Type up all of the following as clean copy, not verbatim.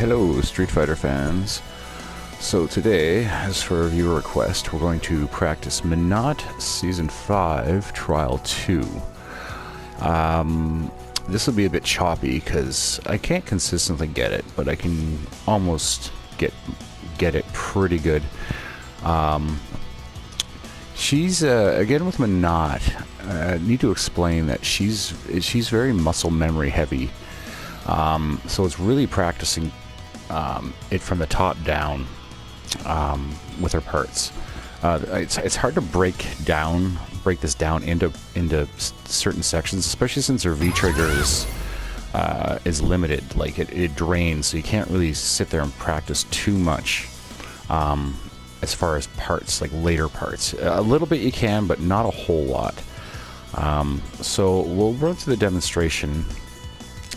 Hello, Street Fighter fans. So today, as for viewer request, we're going to practice Menat Season 5, Trial 2. This will be a bit choppy because I can't consistently get it, but I can almost get it pretty good. She's again with Menat. I need to explain that she's very muscle memory heavy. So it's really practicing it from the top down with her parts. It's hard to break this down into certain sections, especially since her V trigger is limited. Like it drains, so you can't really sit there and practice too much as far as parts, like later parts. A little bit you can, but not a whole lot. So we'll run through the demonstration.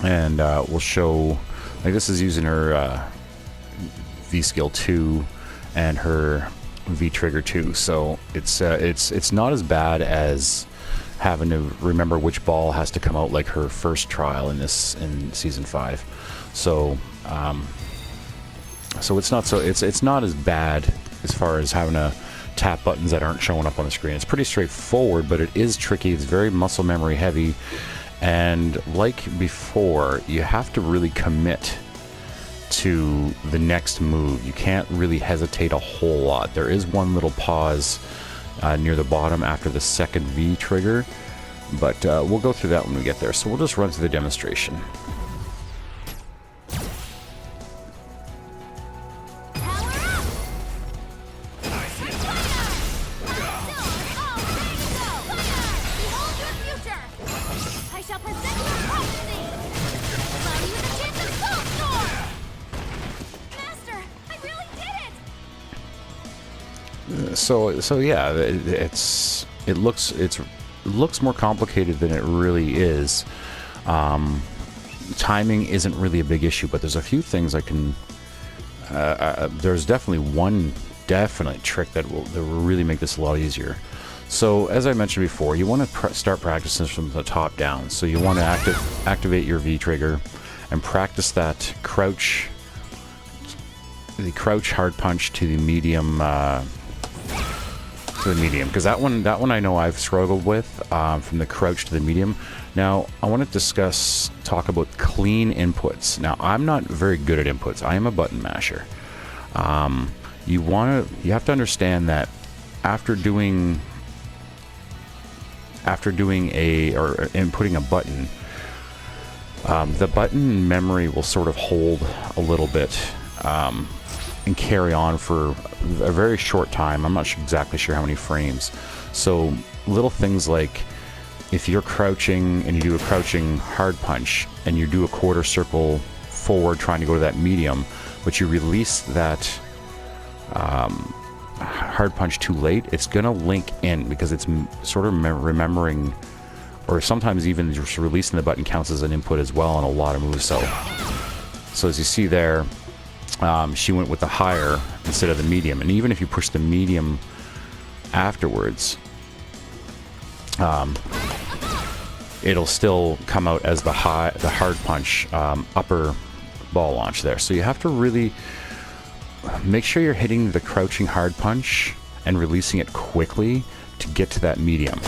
And we'll show, like, this is using her V skill 2 and her V trigger 2. So it's not as bad as having to remember which ball has to come out like her first trial in season 5. So it's not as bad as far as having to tap buttons that aren't showing up on the screen. It's pretty straightforward, but it is tricky. It's very muscle memory heavy. And like before, you have to really commit to the next move. You can't really hesitate a whole lot. There is one little pause near the bottom after the second V trigger, but we'll go through that when we get there. So we'll just run through the demonstration. So yeah, it looks more complicated than it really is. Timing isn't really a big issue, but there's a few things I can. There's definitely one definite trick that will really make this a lot easier. So as I mentioned before, you want to start practicing from the top down. So you want to activate your V trigger and practice that crouch. The crouch hard punch to the medium. Because that one I know I've struggled with, from the crouch to the medium. Now I want to talk about clean inputs. Now I'm not very good at inputs. I am a button masher. You have to understand that after inputting a button, the button memory will sort of hold a little bit and carry on for a very short time. I'm not exactly sure how many frames. So little things like if you're crouching and you do a crouching hard punch and you do a quarter circle forward trying to go to that medium, but you release that hard punch too late, it's gonna link in because it's sort of remembering, or sometimes even just releasing the button counts as an input as well on a lot of moves. So as you see there, she went with the higher instead of the medium, and even if you push the medium afterwards, it'll still come out as the hard punch upper ball launch there. So you have to really make sure you're hitting the crouching hard punch and releasing it quickly to get to that medium.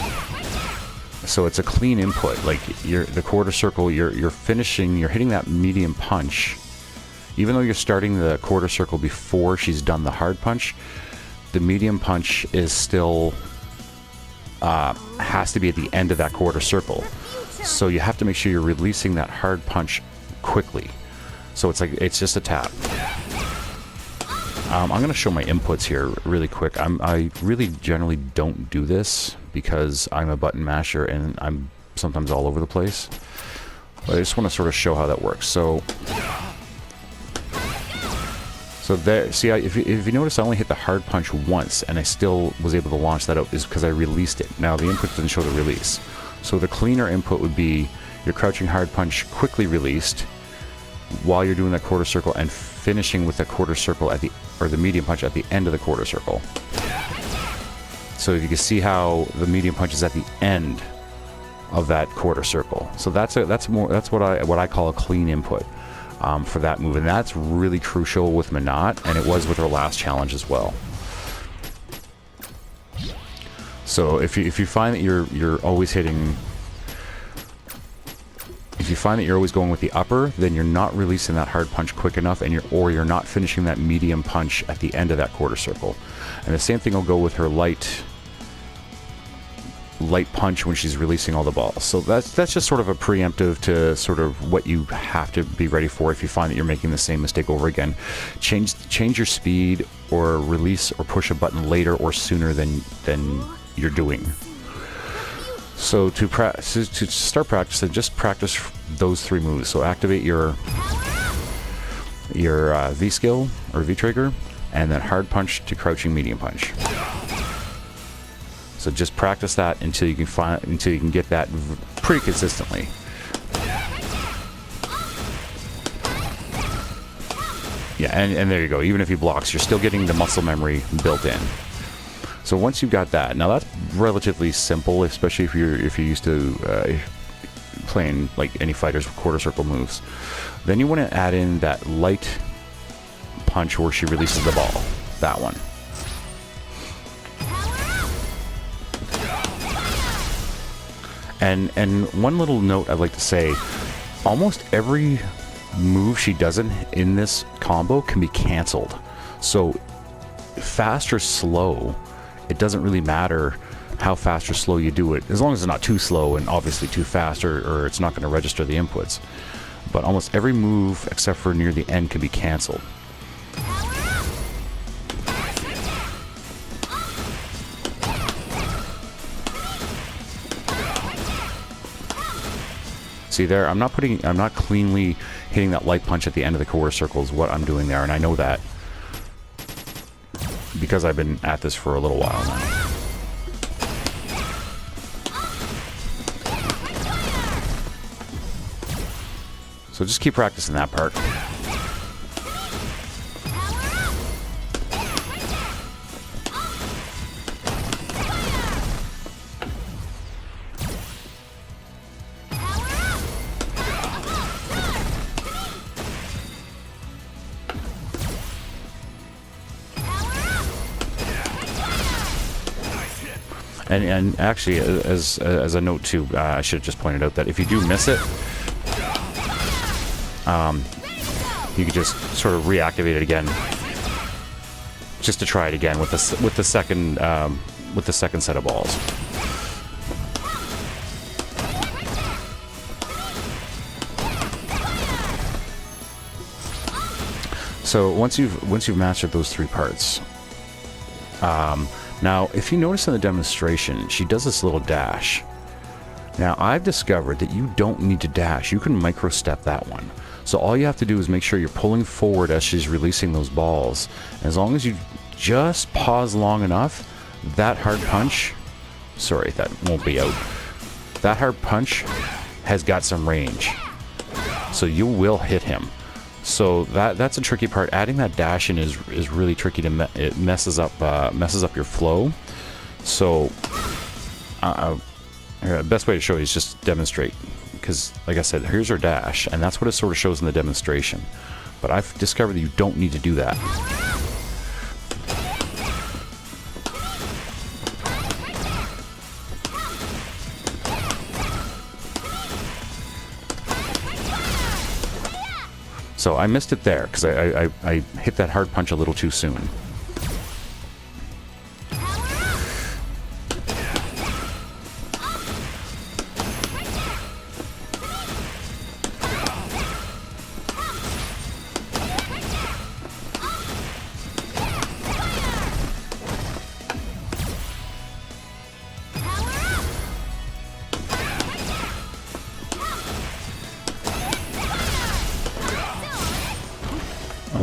So it's a clean input. Like the quarter circle, you're hitting that medium punch. Even though you're starting the quarter circle before she's done the hard punch, the medium punch is still has to be at the end of that quarter circle. So you have to make sure you're releasing that hard punch quickly. So it's just a tap. I'm going to show my inputs here really quick. I really generally don't do this because I'm a button masher and I'm sometimes all over the place. But I just want to sort of show how that works. So there, see, if you notice, I only hit the hard punch once, and I still was able to launch that out, is because I released it. Now, the input doesn't show the release. So the cleaner input would be your crouching hard punch quickly released while you're doing that quarter circle and finishing with the quarter circle or the medium punch at the end of the quarter circle. So if you can see how the medium punch is at the end of that quarter circle. So that's what I call a clean input. for that move, and that's really crucial with Menat, and it was with her last challenge as well. So if you find that you're always hitting, if you find that you're always going with the upper, then you're not releasing that hard punch quick enough, and you're not finishing that medium punch at the end of that quarter circle. And the same thing will go with her light punch when she's releasing all the balls. So that's just sort of a preemptive to sort of what you have to be ready for if you find that you're making the same mistake over again. Change your speed, or release or push a button later or sooner than you're doing. So to start practicing, just practice those 3 moves. So activate your V skill or V trigger, and then hard punch to crouching medium punch. So just practice that until you can get that pretty consistently. Yeah, and there you go. Even if he blocks, you're still getting the muscle memory built in. So once you've got that, now that's relatively simple, especially if you're used to playing like any fighters with quarter circle moves. Then you want to add in that light punch where she releases the ball. That one. And one little note I'd like to say, almost every move she does in this combo can be cancelled. So fast or slow, it doesn't really matter how fast or slow you do it, as long as it's not too slow and obviously too fast, or it's not going to register the inputs. But almost every move except for near the end can be cancelled. See there, I'm not cleanly hitting that light punch at the end of the quarter circle is what I'm doing there, and I know that because I've been at this for a little while now. So just keep practicing that part. And actually, as a note too, I should have just pointed out that if you do miss it, you could just sort of reactivate it again, just to try it again with the second set of balls. So once you've mastered those 3 parts. Now, if you notice in the demonstration, she does this little dash. Now, I've discovered that you don't need to dash. You can micro-step that one. So all you have to do is make sure you're pulling forward as she's releasing those balls. As long as you just pause long enough, that hard punch... Sorry, that won't be out. That hard punch has got some range. So you will hit him. So that's a tricky part. Adding that dash in is really tricky to it messes up your flow. So best way to show you is just demonstrate, because like I said, here's her dash, and that's what it sort of shows in the demonstration. But I've discovered that you don't need to do that. So I missed it there because I hit that hard punch a little too soon.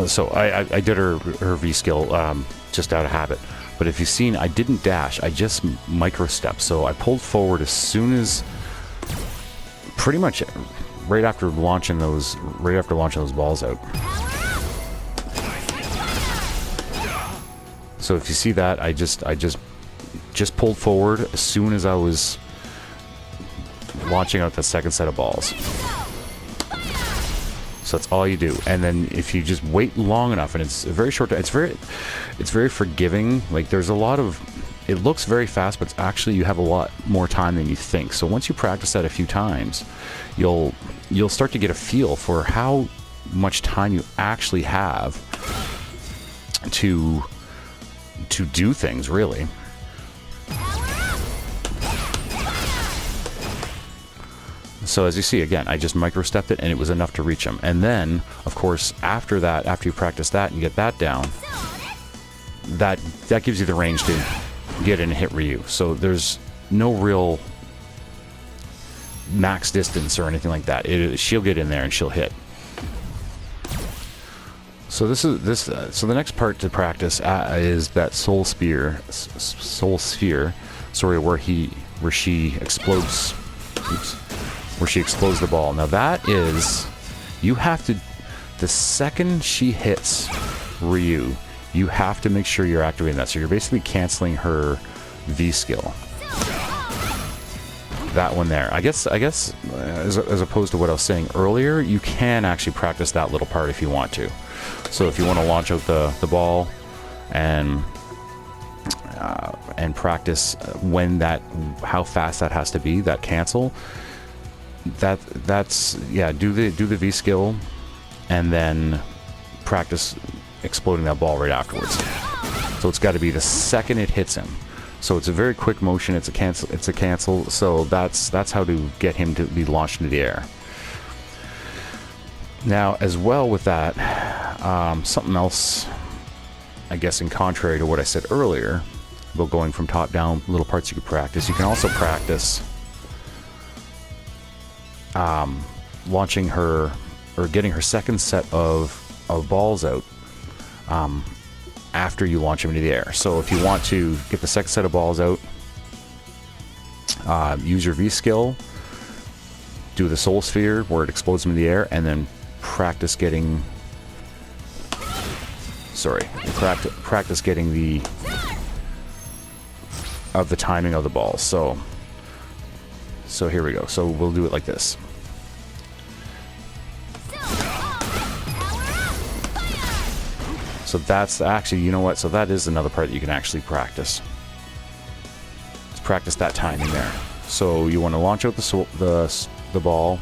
So I did her V skill just out of habit, but if you've seen, I didn't dash, I just micro stepped. So I pulled forward as soon as, pretty much right after launching those balls out. So if you see that, I just pulled forward as soon as I was launching out the second set of balls. So So that's all you do. And then if you just wait long enough, and it's a very short, it's very forgiving. Like there's a lot of, it looks very fast, but it's actually, you have a lot more time than you think. So once you practice that a few times, you'll start to get a feel for how much time you actually have to do things, really. So as you see, again, I just micro-stepped it and it was enough to reach him. And then, of course, after that, after you practice that and you get that down, that gives you the range to get in and hit Ryu. So there's no real max distance or anything like that. She'll get in there and she'll hit. So so the next part to practice is that soul sphere. Sorry, where she explodes. Oops. Where she explodes the ball. Now that is, you have to, the second she hits Ryu, you have to make sure you're activating that. So you're basically canceling her V skill. That one there. I guess as opposed to what I was saying earlier, you can actually practice that little part if you want to. So if you want to launch out the ball and practice how fast that has to be, that cancel. That's yeah. Do the V skill, and then practice exploding that ball right afterwards. So it's got to be the second it hits him. So it's a very quick motion. It's a cancel. So that's how to get him to be launched into the air. Now, as well with that, something else, I guess, in contrary to what I said earlier about going from top down, little parts you could practice. You can also practice launching her or getting her second set of balls out after you launch them into the air. So if you want to get the second set of balls out, use your V skill, do the soul sphere where it explodes them in the air, and then practice getting practice getting the timing of the balls. So here we go. So we'll do it like this. So that's actually, you know what? So that is another part that you can actually practice. Let's practice that timing there. So you want to launch out the ball,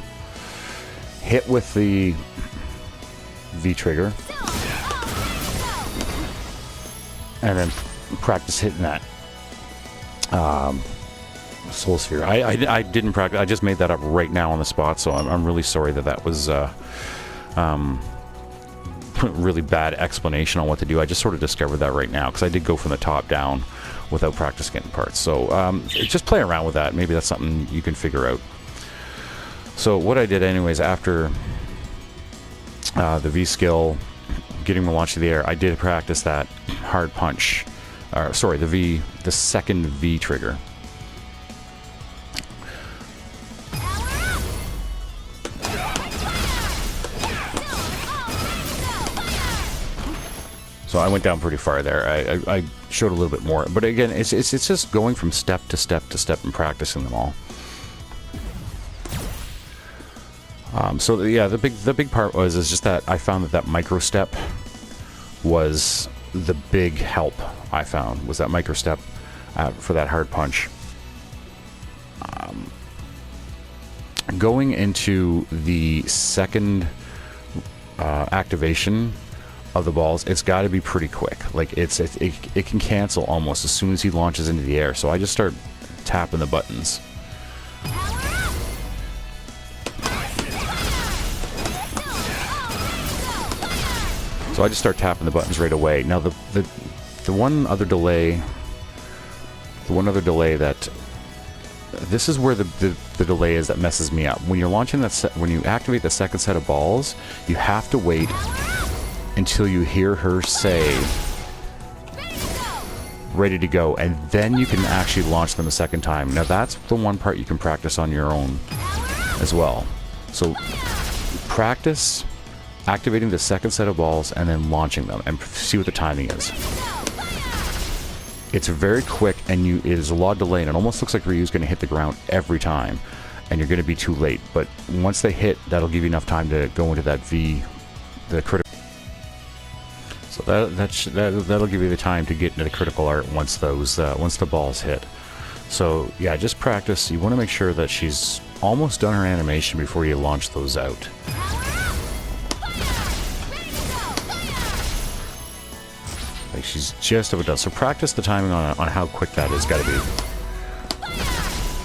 hit with the V trigger, and then practice hitting that soul sphere. I didn't practice. I just made that up right now on the spot. So I'm really sorry that was really bad explanation on what to do. I just sort of discovered that right now because I did go from the top down without practice getting parts. So just play around with that. Maybe that's something you can figure out. So what I did anyways, after the V skill, getting the launch to the air, I did practice that hard punch. The second V trigger. So I went down pretty far there. I showed a little bit more, but again, it's just going from step to step to step and practicing them all. So yeah, the big part is just that I found that micro step was the big help. I found was that micro step for that hard punch. Going into the second activation of the balls, it's got to be pretty quick. Like it can cancel almost as soon as he launches into the air. So I just start tapping the buttons. So I just start tapping the buttons right away. Now the one other delay that this is where the delay is that messes me up. When you're launching when you activate the second set of balls, you have to wait until you hear her say ready to go, and then you can actually launch them a second time. Now that's the one part you can practice on your own as well. So practice activating the second set of balls and then launching them and see what the timing is. It's very quick, and it is a lot of delay, and it almost looks like Ryu's going to hit the ground every time. and you're going to be too late. But once they hit, that'll give you enough time to go into that V, the critical. So that'll give you the time to get into the critical art once the balls hit. So yeah, just practice. You want to make sure that she's almost done her animation before you launch those out. Like she's just about done. So practice the timing on how quick that is got to be.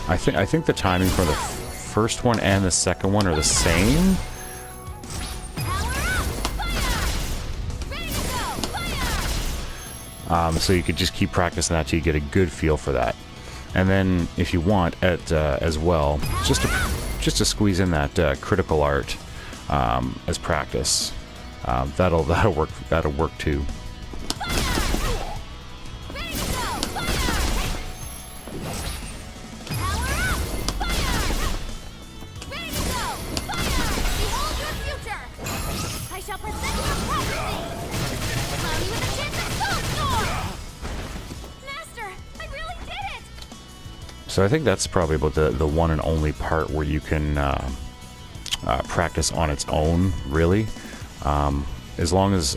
I think the timing for the first one and the second one are the same. So you could just keep practicing that till you get a good feel for that. And then, if you want, as well, just to squeeze in that critical art as practice, that'll work. That'll work too. So I think that's probably about the one and only part where you can practice on its own, really. As long as,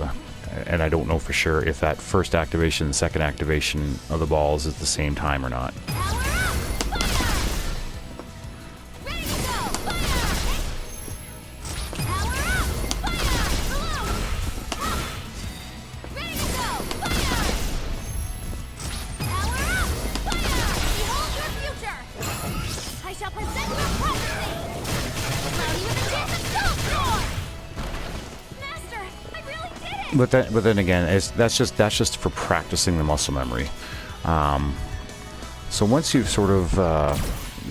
and I don't know for sure if that first activation and second activation of the balls is at the same time or not. But then again, that's just for practicing the muscle memory. So once you've sort of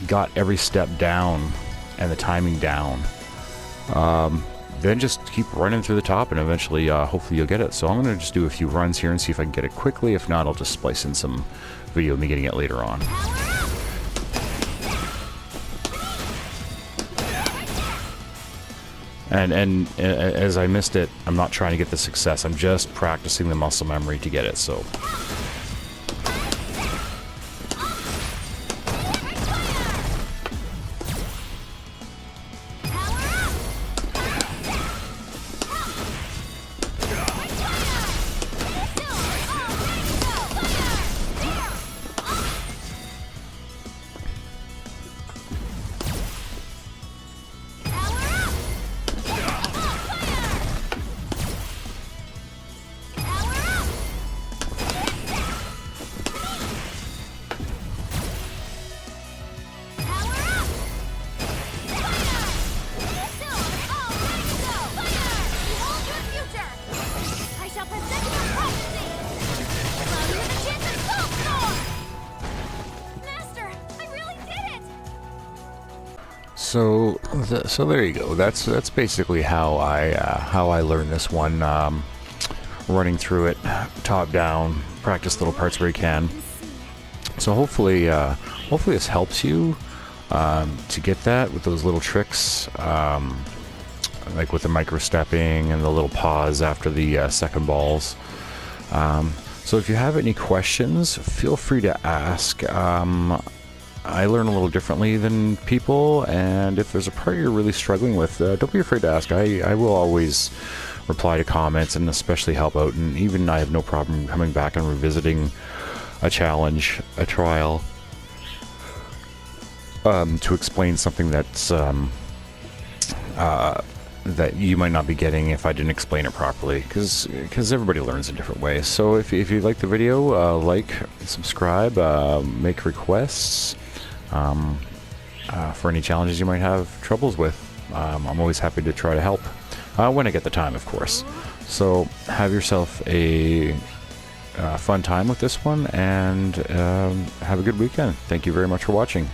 got every step down and the timing down, then just keep running through the top, and eventually, hopefully, you'll get it. So I'm going to just do a few runs here and see if I can get it quickly. If not, I'll just splice in some video of me getting it later on. And as I missed it, I'm not trying to get the success. I'm just practicing the muscle memory to get it. So. So there you go. That's basically how I learned this one. Running through it, top down, practice little parts where you can. So hopefully this helps you to get that with those little tricks, like with the micro stepping and the little pause after the second balls. So if you have any questions, feel free to ask. I learn a little differently than people, and if there's a part you're really struggling with, don't be afraid to ask. I will always reply to comments and especially help out, and even I have no problem coming back and revisiting a challenge, a trial, to explain something that's that you might not be getting if I didn't explain it properly, because everybody learns in different ways. So if you like the video, like, subscribe, make requests for any challenges you might have troubles with. I'm always happy to try to help when I get the time, of course. So have yourself a fun time with this one, and have a good weekend. Thank you very much for watching.